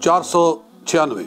496।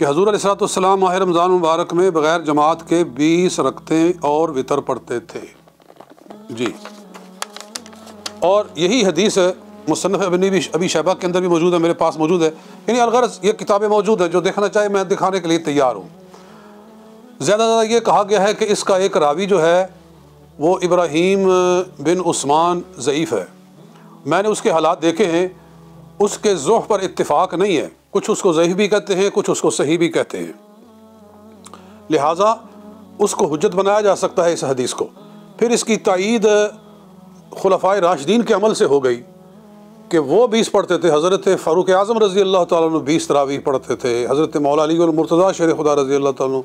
کہ حضور علیہ الصلوۃ والسلام ماہ رمضان مبارک میں بغیر جماعت کے 20 رکعتیں اور وطر پڑھتے تھے جی۔ اور یہی حدیث مصنف ابی شیبہ کے اندر بھی موجود ہے، میرے پاس موجود ہے، یعنی الغرض یہ کتابیں موجود ہیں، جو دیکھنا چاہے میں دکھانے کے لیے تیار ہوں۔ زیادہ یہ کہا گیا ہے کہ اس کا ایک راوی جو ہے وہ ابراہیم بن عثمان ضعیف ہے، میں نے اس کے حالات دیکھے ہیں، اس کے ضعف پر اتفاق نہیں ہے، کچھ اس کو ضعیف بھی کہتے ہیں، کچھ اس کو صحیح بھی کہتے ہیں، لہٰذا اس کو حجت بنایا جا سکتا ہے اس حدیث کو۔ پھر اس کی تائید خلفائے راشدین کے عمل سے ہو گئی کہ وہ 20 پڑھتے تھے، حضرت فاروق اعظم رضی اللہ تعالیٰ عنہ 20 تراویح پڑھتے تھے، حضرت مولا علی المرتضیٰ شیر خدا رضی اللہ تعالیٰ عنہ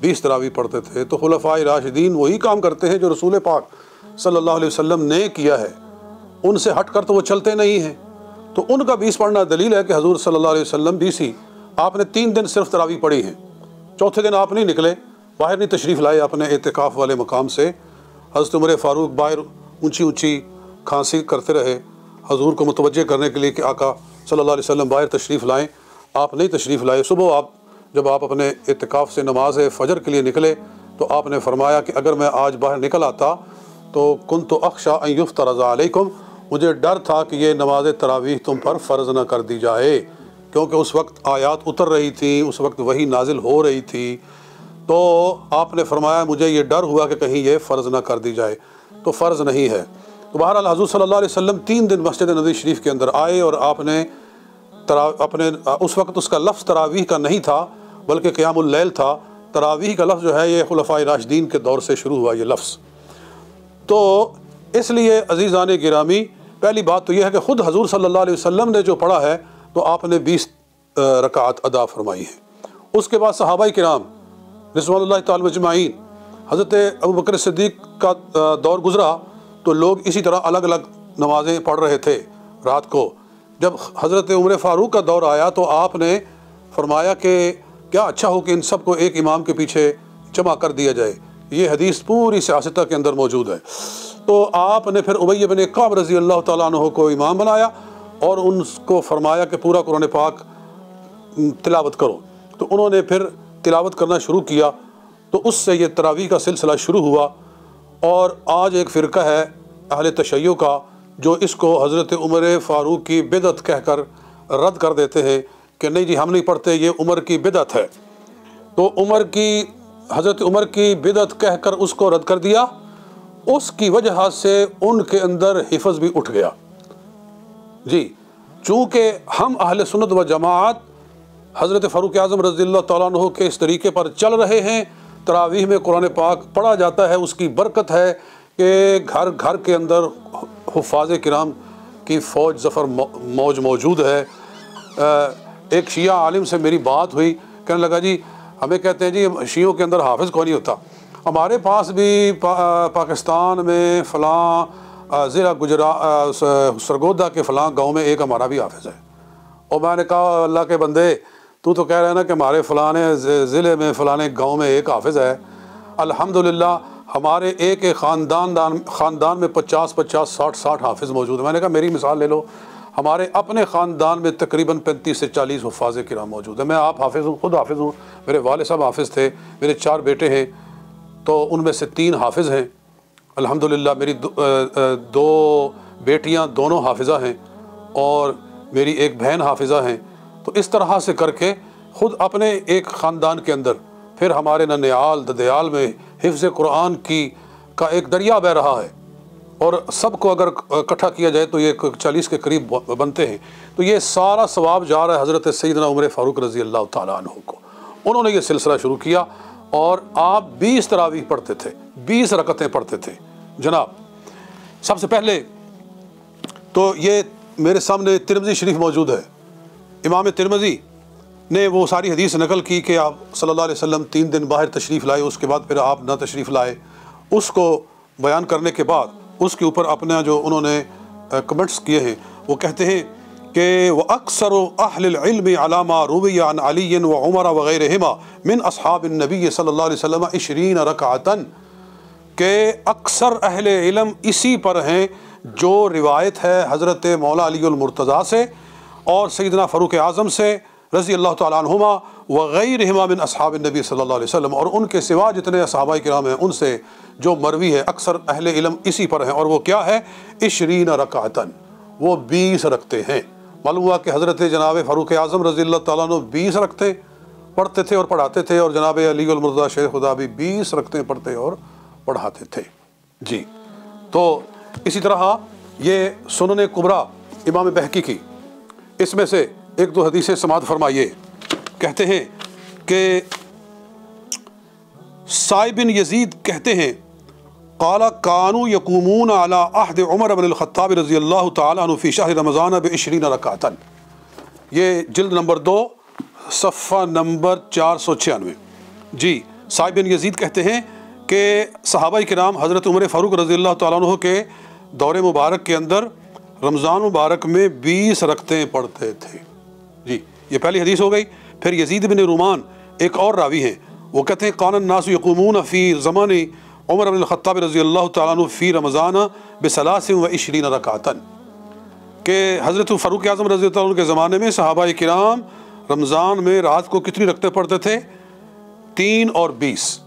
20 تراویح پڑھتے تھے۔ تو خلفائے راشدین وہی کام کرتے ہیں جو رسول پاک صلی اللہ علیہ وسلم نے کیا ہے، ان سے ہٹ کر تو وہ چلتے نہیں ہیں، تو ان کا 20 پڑھنا دلیل ہے کہ حضور صلی اللہ علیہ وسلم 20 ہی، آپ نے 3 دن صرف تراویح پڑھی ہیں، چوتھے دن آپ نہیں نکلے، باہر نہیں تشریف لائے اپنے اعتکاف والے مقام سے۔ حضرت عمر فاروق باہر اونچی اونچی کھانسی کرتے رہے حضور کو متوجہ کرنے کے لیے کہ آقا صلی اللہ علیہ وسلم باہر تشریف لائیں، آپ نہیں تشریف لائے۔ صبح جب آپ اپنے اعتکاف سے نماز فجر کے لیے نکلے تو آپ نے فرمایا کہ اگر میں آج باہر نکل آتا تو کنت اخشی ان یفترض علیکم، مجھے ڈر تھا کہ یہ نماز تراویح تم پر فرض نہ کر دی جائے، کیونکہ اس وقت آیات اتر رہی تھیں، اس وقت وحی نازل ہو رہی تھی، تو آپ نے فرمایا مجھے یہ ڈر ہوا کہ کہیں یہ فرض نہ کر دی جائے، تو فرض نہیں ہے۔ تو بہرحال حضور صلی اللہ علیہ وسلم 3 دن مسجد نبوی شریف کے اندر آئے، اور آپ نے اس وقت اس کا لفظ تراویح کا نہیں تھا بلکہ قیام اللیل تھا۔ تراویح کا لفظ جو ہے یہ خلفائے راشدین کے دور سے شروع ہوا یہ لفظ۔ تو اس لیے عزیزان گرامی، پہلی بات تو یہ ہے کہ خود حضور صلی اللہ علیہ وسلم نے جو پڑھا ہے تو آپ نے 20 رکعات ادا فرمائی ہیں۔ اس کے بعد صحابہ کرام رضوان اللہ تعالی مجمعین، حضرت ابوبکر صدیق کا دور گزرا تو لوگ اسی طرح الگ الگ نمازیں پڑھ رہے تھے رات کو۔ جب حضرت عمر فاروق کا دور آیا تو آپ نے فرمایا کہ کیا اچھا ہو کہ ان سب کو ایک امام کے پیچھے جمع کر دیا جائے، یہ حدیث پوری سیاستہ کے اندر موجود ہے۔ تو آپ نے پھر ابی بن کعب رضی اللہ تعالیٰ عنہ کو امام بنایا اور ان کو فرمایا کہ پورا قرآن پاک تلاوت کرو، تو انہوں نے پھر تلاوت کرنا شروع کیا، تو اس سے یہ تراویح کا سلسلہ شروع ہوا۔ اور آج ایک فرقہ ہے اہل تشیع کا جو اس کو حضرت عمر فاروق کی بدعت کہہ کر رد کر دیتے ہیں کہ نہیں جی ہم نہیں پڑھتے، یہ عمر کی بدعت ہے۔ تو حضرت عمر کی بدعت کہہ کر اس کو رد کر دیا، اس کی وجہ سے ان کے اندر حفظ بھی اٹھ گیا جی۔ چونکہ ہم اہل سنت و جماعت حضرت فاروق اعظم رضی اللہ تعالیٰ عنہ کے اس طریقے پر چل رہے ہیں، تراویح میں قرآن پاک پڑھا جاتا ہے، اس کی برکت ہے کہ گھر گھر کے اندر حفاظ کرام کی فوج ظفر موج موجود ہے۔ ایک شیعہ عالم سے میری بات ہوئی، کہنے لگا جی ہمیں کہتے ہیں جی شیعوں کے اندر حافظ کوئی نہیں ہوتا، ہمارے پاس بھی پاکستان میں فلاں ضلع سرگودا کے فلاں گاؤں میں ایک ہمارا بھی حافظ ہے۔ اور میں نے کہا اللہ کے بندے تو کہہ رہے ہیں نا کہ ہمارے فلانے ضلع میں فلانے گاؤں میں ایک حافظ ہے، الحمدللہ ہمارے ایک خاندان میں 50 60 حافظ موجود ہیں۔ میں نے کہا میری مثال لے لو، ہمارے اپنے خاندان میں تقریباً 35 سے 40 حفاظ کرام موجود ہیں۔ میں آپ حافظ ہوں، خود حافظ ہوں، میرے والد صاحب حافظ تھے، میرے 4 بیٹے ہیں، تو ان میں سے 3 حافظ ہیں الحمدللہ، میری 2 بیٹیاں دونوں حافظہ ہیں اور میری ایک بہن حافظہ ہیں۔ تو اس طرح سے کر کے خود اپنے ایک خاندان کے اندر، پھر ہمارے ننیال ددیال میں حفظ قرآن کا ایک دریا بہہ رہا ہے، اور سب کو اگر اکٹھا کیا جائے تو یہ 40 کے قریب بنتے ہیں۔ تو یہ سارا ثواب جا رہا ہے حضرت سیدنا عمر فاروق رضی اللہ تعالیٰ عنہ کو، انہوں نے یہ سلسلہ شروع کیا، اور آپ 20 تراویح پڑھتے تھے، 20 رکعتیں پڑھتے تھے جناب۔ سب سے پہلے تو یہ میرے سامنے ترمذی شریف موجود ہے، امام ترمذی نے وہ ساری حدیث نقل کی کہ آپ صلی اللہ علیہ وسلم 3 دن باہر تشریف لائے، اس کے بعد پھر آپ نہ تشریف لائے۔ اس کو بیان کرنے کے بعد اس کے اوپر اپنا جو انہوں نے کمنٹس کیے ہیں، وہ کہتے ہیں کہ وَأَكْثَرُ أَهْلِ الْعِلْمِ عَلَى مَا رُوِيَ عَنْ عَلِيٍّ وَعُمَرَ وَغَيْرِهِمَا مِنْ أَصْحَابِ النَّبِيِّ صلی اللہ علیہ وسلم 20 رکعۃً، کہ اکثر اہل علم اسی پر ہیں جو روایت ہے حضرت مولا علی المرتضیٰ سے اور سیدنا فاروق اعظم سے رضی اللہ تعالیٰ عنہما وغیرہما من اصحاب النبی صلی اللہ علیہ وسلم، اور ان کے سوا جتنے صحابہ کرام ہیں ان سے جو مروی ہے اکثر اہل علم اسی پر ہیں، اور وہ کیا ہے؟ 20 رکعتاً، وہ 20 رکھتے ہیں۔ معلوم ہوا کہ حضرت جناب فاروق اعظم رضی اللہ تعالیٰ عنہ 20 رکھتے پڑھتے تھے اور پڑھاتے تھے، اور جناب علی المرتضیٰ شیخ خدا بھی 20 رکھتے پڑھتے اور پڑھاتے تھے۔ جی، تو اسی طرح یہ سنن کبریٰ امام بہقی کی، اس میں سے ایک دو حدیثیں سماعت فرمائیے۔ کہتے ہیں کہ سائب بن یزید کہتے ہیں قال کانوا یقومون علی عہد عمر بن الخطاب رضی اللہ تعالیٰ عنہ فی شہر رمضان ب20 رکعتاً، یہ جلد نمبر 2 صفحہ نمبر 496۔ جی، سائب بن یزید کہتے ہیں کہ صحابہ کرام حضرت عمر فاروق رضی اللہ تعالیٰ عنہ کے دور مبارک کے اندر رمضان مبارک میں 20 رکعتیں پڑھتے تھے۔ جی، یہ پہلی حدیث ہو گئی۔ پھر یزید بن رومان ایک اور راوی ہیں، وہ کہتے ہیں کان الناس یقومون فی زمان عمر بن الخطاب رضی اللہ تعالیٰ عنہ فی رمضان ب23 رکعتاً، کہ حضرت فاروق اعظم رضی اللہ عنہ کے زمانے میں صحابہ کرام رمضان میں رات کو کتنی رکعتیں پڑھتے تھے؟ 3 اور 20،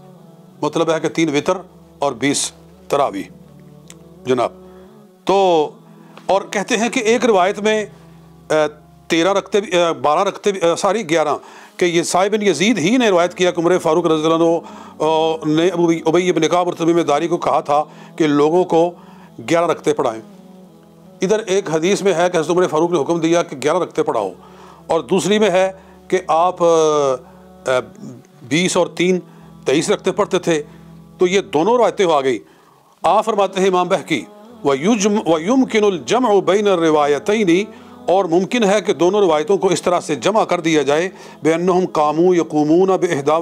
مطلب ہے کہ 3 وتر اور 20 تراویح جناب۔ تو اور کہتے ہیں کہ ایک روایت میں 13 رکعتیں 12 رکعتیں 11، کہ یہ سائب بن یزید ہی نے روایت کیا کہ عمر فاروق رضی اللہ عنہ نے ابی بن کعب اور تمیم داری کو کہا تھا کہ لوگوں کو 11 رکعتیں پڑھائیں۔ ادھر ایک حدیث میں ہے کہ حضرت عمر فاروق نے حکم دیا کہ 11 رکعتیں پڑھاؤ، اور دوسری میں ہے کہ آپ 20 اور 3 23 رکعتیں پڑھتے تھے۔ تو یہ دونوں روایتیں آ گئی۔ آپ فرماتے ہیں امام بہقی وَيُمْكِنُ الْجَمْعُ بَيْنَ الرِّوَایَتَيْنِ، اور ممکن ہے کہ دونوں روایتوں کو اس طرح سے جمع کر دیا جائے بِأَنَّهُمْ قَامُوا يَقُومُونَ ب11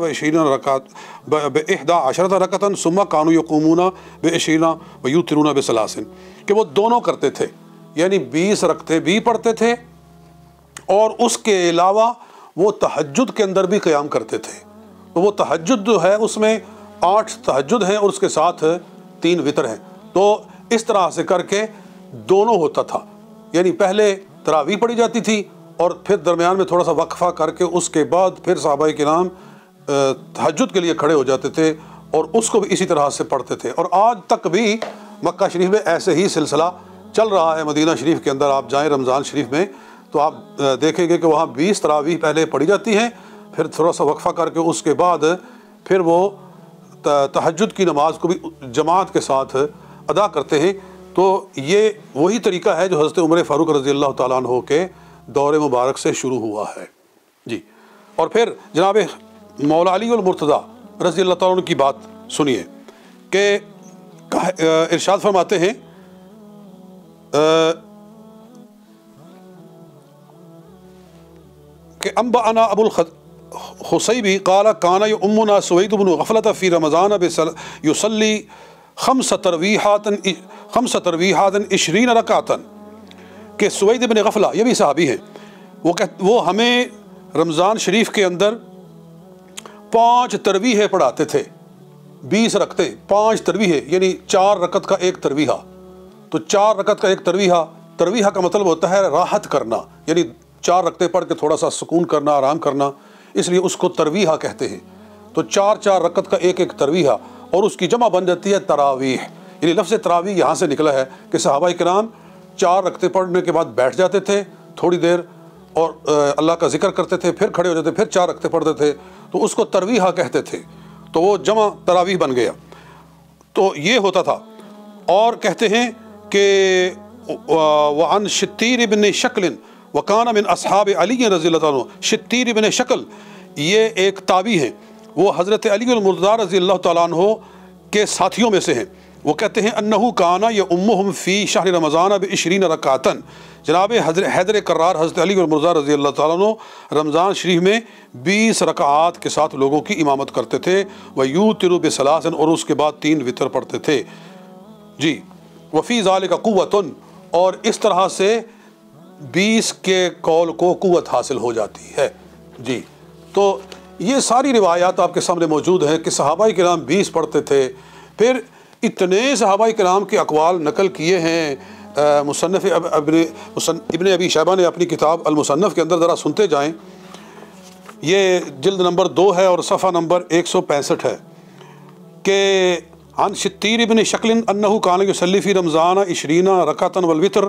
رکعتاً ثُمَّ كَانُوا يَقُومُونَ ب20 وَيُوتِرُونَ ب3، کہ وہ دونوں کرتے تھے، یعنی 20 رکعتیں بھی پڑھتے تھے اور اس کے علاوہ وہ تہجد کے اندر بھی قیام کرتے تھے۔ تو وہ تہجد جو ہے اس میں 8 تہجد ہیں اور اس کے ساتھ 3 وتر ہیں، تو اس طرح سے کر کے دونوں ہوتا تھا، یعنی پہلے تراویح پڑھی جاتی تھی اور پھر درمیان میں تھوڑا سا وقفہ کر کے اس کے بعد پھر صحابہ کرام تہجد کے لیے کھڑے ہو جاتے تھے اور اس کو بھی اسی طرح سے پڑھتے تھے۔ اور آج تک بھی مکہ شریف میں ایسے ہی سلسلہ چل رہا ہے۔ مدینہ شریف کے اندر آپ جائیں رمضان شریف میں تو آپ دیکھیں گے کہ وہاں 20 تراویح پہلے پڑھی جاتی ہیں، پھر تھوڑا سا وقفہ کر کے اس کے بعد پھر وہ تہجد کی نماز کو بھی جماعت کے ساتھ ادا کرتے ہیں۔ تو یہ وہی طریقہ ہے جو حضرت عمر فاروق رضی اللہ تعالیٰ عنہ کے دور مبارک سے شروع ہوا ہے۔ جی، اور پھر جناب مولا علی المرتضیٰ رضی اللہ تعالیٰ عنہ کی بات سنیے کہ ارشاد فرماتے ہیں کہ انبأنا ابو الخصیبی قال کان یؤمنا سوید بن غفلۃ فی رمضان یصلی 5 تراویحات 20 رکعتاً، کہ سوید بن غفلہ یہ بھی صحابی ہیں، وہ ہمیں رمضان شریف کے اندر 5 تراویح پڑھاتے تھے، 20 رکعتیں 5 تراویح، یعنی 4 رکعت کا ایک تراویح۔ تو 4 رکعت کا ایک تراویح کا مطلب ہوتا ہے راحت کرنا، یعنی 4 رکعتیں پڑھ کے تھوڑا سا سکون کرنا، آرام کرنا، اس لیے اس کو تراویح کہتے ہیں۔ تو 4 رکعت کا ایک تراویح، اور اس کی جمع بن جاتی ہے تراویح، یعنی لفظ تراویح یہاں سے نکلا ہے کہ صحابہ کرام 4 رکعتیں پڑھنے کے بعد بیٹھ جاتے تھے تھوڑی دیر اور اللہ کا ذکر کرتے تھے، پھر کھڑے ہو جاتے، پھر 4 رکعتیں پڑھتے تھے، تو اس کو تراویح کہتے تھے، تو وہ جمع تراویح بن گیا۔ تو یہ ہوتا تھا۔ اور کہتے ہیں کہ وعن شتیر بن شکل وکان من اصحاب علی رضی اللہ عنہ، شتیر بن شکل یہ ایک تابعی ہیں، وہ حضرت علی المرتضیٰ رضی اللہ تعالیٰ عنہ کے ساتھیوں میں سے ہیں۔ وہ کہتے ہیں انہو کانا یؤمہم فی شہر رمضان ب20 رکعتاً، جناب حیدر کرار حضرت علی المرتضیٰ رضی اللہ تعالیٰ عنہ رمضان شریف میں 20 رکعات کے ساتھ لوگوں کی امامت کرتے تھے، ویوتر ب3، اور اس کے بعد 3 وتر پڑھتے تھے۔ جی، وفی ذالک قوۃ، اور اس طرح سے 20 کے قول کو قوت حاصل ہو جاتی ہے۔ جی، تو یہ ساری روایات آپ کے سامنے موجود ہیں کہ صحابہ کرام 20 پڑھتے تھے۔ پھر اتنے صحابہ کرام کے اقوال نقل کیے ہیں مصنف ابن ابی شیبہ نے اپنی کتاب المصنف کے اندر، ذرا سنتے جائیں یہ جلد نمبر 2 ہے اور صفحہ نمبر 165 ہے کہ عن شتیر ابن شکل انہ کان یصلی فی رمضان 20 رکعۃ والوتر،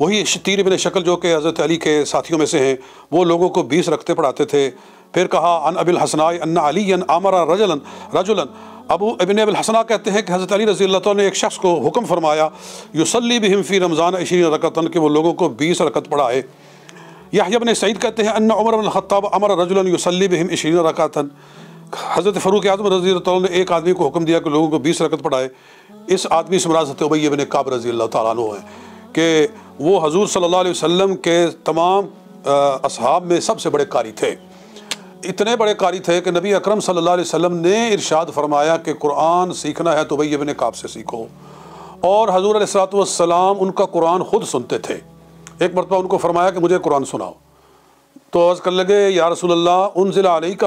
وہی شتیر ابن شکل جو کہ حضرت علی کے ساتھیوں میں سے ہیں، وہ لوگوں کو 20 رکعتیں پڑھاتے تھے۔ پھر کہا عن ابی الحسناء ان علی امر رجلا، ابو ابن ابی الحسناء کہتے ہیں کہ حضرت علی رضی اللہ تعالیٰ نے ایک شخص کو حکم فرمایا یصلی بہم فی رمضان 20 رکعۃ، کہ وہ لوگوں کو 20 رکعت پڑھائے۔ یحییٰ بن سعید کہتے ہیں ان عمر بن الخطاب امر رجلا یصلی بہم 20 رکعۃ، حضرت فاروق اعظم رضی اللہ تعالیٰ نے ایک آدمی کو حکم دیا کہ لوگوں کو 20 رکعت پڑھائے۔ اس آدمی سے مراد حضرت ابی بن کعب رضی اللہ تعالیٰ عنہ ہے کہ وہ حضور صلی اللہ علیہ وسلم کے تمام اصحاب میں سب سے بڑے قاری تھے، اتنے بڑے قاری تھے کہ نبی اکرم صلی اللہ علیہ وسلم نے ارشاد فرمایا کہ قرآن سیکھنا ہے تو ابی بن کعب سے سیکھو، اور حضور علیہ الصلوۃ والسلام ان کا قرآن خود سنتے تھے۔ ایک مرتبہ ان کو فرمایا کہ مجھے قرآن سناؤ، تو عرض کرنے لگے یا رسول اللہ انزل علیک،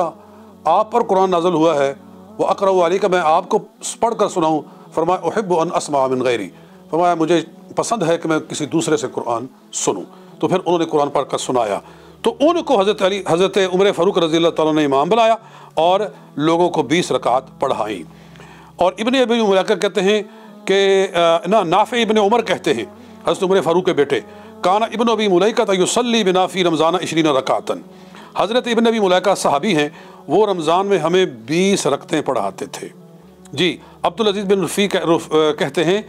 آپ پر قرآن نازل ہوا ہے، وہ اقرأ علیک، میں آپ کو پڑھ کر سناؤں؟ فرمایا احب ان اسمع من غیری، فرمایا مجھے پسند ہے کہ میں کسی دوسرے سے قرآن سنوں۔ تو پھر انہوں نے قرآن پڑھ کر سنایا، تو ان کو حضرت عمر فاروق رضی اللہ تعالیٰ نے امام بنایا اور لوگوں کو 20 رکعت پڑھائیں۔ اور ابن ابی ملیکہ کہتے ہیں کہ نافع ابن عمر کہتے ہیں، حضرت عمر فاروق کے بیٹے، کان ابن ابی ملیکہ یصلی بنا فی رمضان 20 رکعۃ، حضرت ابن ابی ملیکہ صحابی ہیں، وہ رمضان میں ہمیں 20 رکعتیں پڑھاتے تھے۔ جی عبدالعزیز بن رفیع کہتے ہیں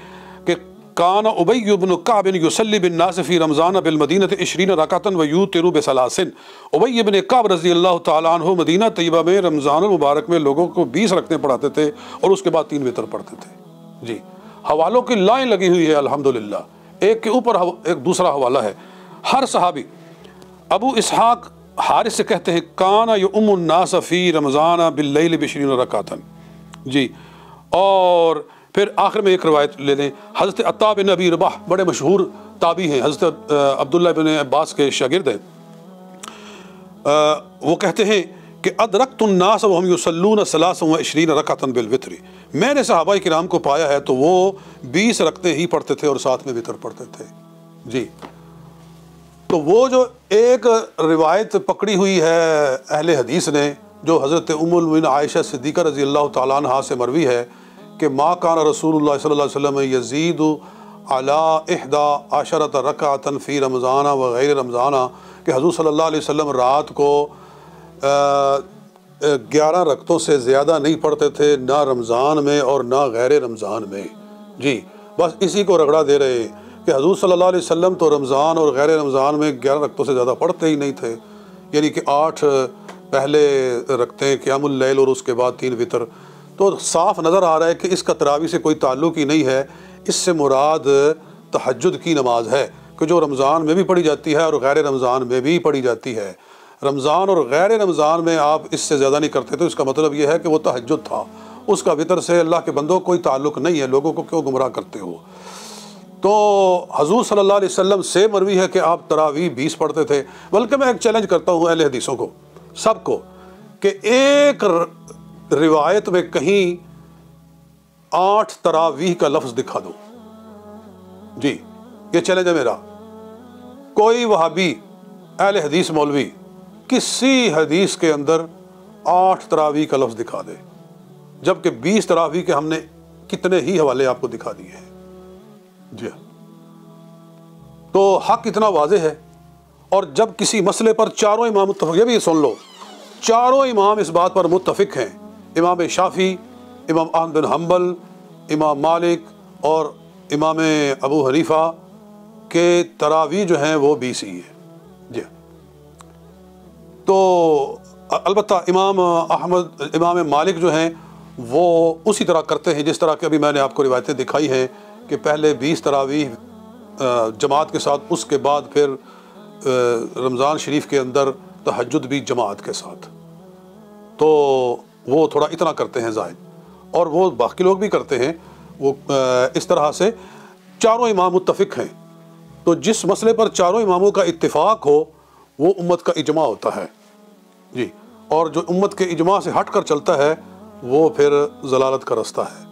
کہ کان ابی بن کعب یصلی بالناس فی رمضان بالمدینہ 20 رکعۃ ویوتر بثلاث، ابی بن کعب رضی اللہ تعالیٰ عنہ مدینہ طیبہ میں رمضان المبارک میں لوگوں کو 20 رکعتیں پڑھاتے تھے اور اس کے بعد 3 وتر پڑھتے تھے۔ جی حوالوں کی لائن لگی ہوئی ہے الحمدللہ، ایک کے اوپر ایک دوسرا حوالہ ہے ہر صحابی۔ ابو اسحاق حارث سے کہتے ہیں کان یؤم الناس فی رمضان باللیل ب20 رکعۃ۔ جی اور پھر آخر میں ایک روایت لے لیں، حضرت عطا بن ابی رباح بڑے مشہور تابعی ہیں، حضرت عبداللہ بن عباس کے شاگرد ہیں، وہ کہتے ہیں کہ ادرکت الناس وهم یصلون 23 رکعۃ بالوتر، میں نے صحابہ کرام کو پایا ہے تو وہ 20 رکعتیں ہی پڑھتے تھے اور ساتھ میں وتر پڑھتے تھے۔ جی تو وہ جو ایک روایت پکڑی ہوئی ہے اہل حدیث نے، جو حضرت ام المؤمنین عائشہ صدیقہ رضی اللہ تعالیٰ عنہا سے مروی ہے کہ ما کان رسول اللہ صلی اللہ علیہ وسلم یزید علی 11 رکعۃ فی رمضان و غیر رمضان، کہ حضور صلی اللہ علیہ وسلم رات کو 11 رکعتوں سے زیادہ نہیں پڑھتے تھے، نہ رمضان میں اور نہ غیر رمضان میں۔ جی بس اسی کو رگڑا دے رہے ہیں کہ حضور صلی اللہ علیہ وسلم تو رمضان اور غیر رمضان میں 11 رکعتوں سے زیادہ پڑھتے ہی نہیں تھے، یعنی کہ 8 پہلے رکھتے قیام اللیل اور اس کے بعد 3 وتر۔ تو صاف نظر آ رہا ہے کہ اس کا تراویح سے کوئی تعلق ہی نہیں ہے، اس سے مراد تہجد کی نماز ہے کہ جو رمضان میں بھی پڑھی جاتی ہے اور غیر رمضان میں بھی پڑھی جاتی ہے۔ رمضان اور غیر رمضان میں آپ اس سے زیادہ نہیں کرتے، تو اس کا مطلب یہ ہے کہ وہ تہجد تھا، اس کا وتر سے اللہ کے بندوں کوئی تعلق نہیں ہے، لوگوں کو کیوں گمراہ کرتے ہو۔ تو حضور صلی اللہ علیہ وسلم سے مروی ہے کہ آپ تراویح 20 پڑھتے تھے، بلکہ میں ایک چیلنج کرتا ہوں اہل حدیثوں کو، سب کو، کہ ایک روایت میں کہیں 8 تراویح کا لفظ دکھا دو۔ جی یہ چیلنج ہے میرا، کوئی وہابی اہل حدیث مولوی کسی حدیث کے اندر 8 تراویح کا لفظ دکھا دے، جبکہ 20 تراویح کے ہم نے کتنے ہی حوالے آپ کو دکھا دیے ہیں۔ جی تو حق اتنا واضح ہے، اور جب کسی مسئلے پر چاروں امام متفق، یہ بھی سن لو، چاروں امام اس بات پر متفق ہیں، امام شافعی، امام احمد بن حنبل، امام مالک اور امام ابو حنیفہ کے تراویح جو ہیں وہ 20 ہی ہیں۔ جی تو البتہ امام مالک جو ہیں وہ اسی طرح کرتے ہیں جس طرح کہ ابھی میں نے آپ کو روایتیں دکھائی ہیں کہ پہلے 20 تراویح جماعت کے ساتھ، اس کے بعد پھر رمضان شریف کے اندر تہجد بھی جماعت کے ساتھ، تو وہ تھوڑا اتنا کرتے ہیں زائد، اور وہ باقی لوگ بھی کرتے ہیں وہ اس طرح سے۔ چاروں امام متفق ہیں، تو جس مسئلے پر چاروں اماموں کا اتفاق ہو وہ امت کا اجماع ہوتا ہے۔ جی اور جو امت کے اجماع سے ہٹ کر چلتا ہے وہ پھر ضلالت کا رستہ ہے۔